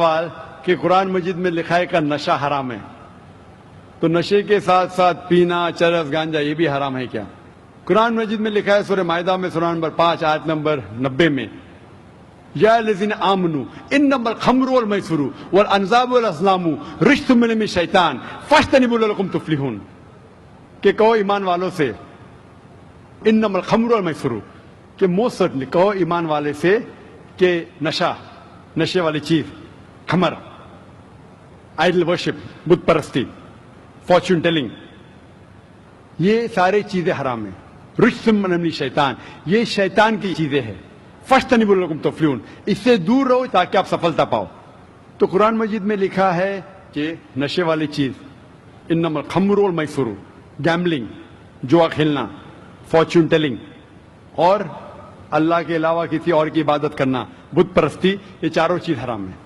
سوال کہ قرآن مجید میں لکھا ہے کہ نشہ حرام ہے، تو نشے کے ساتھ ساتھ پینا، چرس، گانجا یہ بھی حرام ہے کیا؟ قرآن مجید میں لکھا ہے سورہ مائدہ میں سورہ نمبر 5 آیت نمبر 90 میں، یا الذین آمنوا انما الخمر والمیسر والانصاب والازلام رجس من الشیطان فاجتنبوہ لعلکم تفلحون، کہ کہو ایمان والوں سے انما الخمر والمیسر، کہ موسٹ سرٹنلی کہو ایمان والے سے کہ نشے والی چیز، خمر، آئیڈل ورشپ، بت پرستی، فارچون ٹیلنگ، یہ ساری چیزیں حرام ہیں۔ رجس من الشیطان، یہ شیطان کی چیزیں ہیں۔ فاجتنبوہ لعلکم تفلحون، اس سے دور رہو تاکہ آپ سفلتا پاؤ۔ تو قرآن مجید میں لکھا ہے کہ نشے والی چیز انما الخمر والمیسر، گیمبلنگ، جوا کھیلنا، فارچون ٹیلنگ، اور اللہ کے علاوہ کسی اور کی عبادت کرنا، بت پرستی، یہ چاروں چیز حرام ہے۔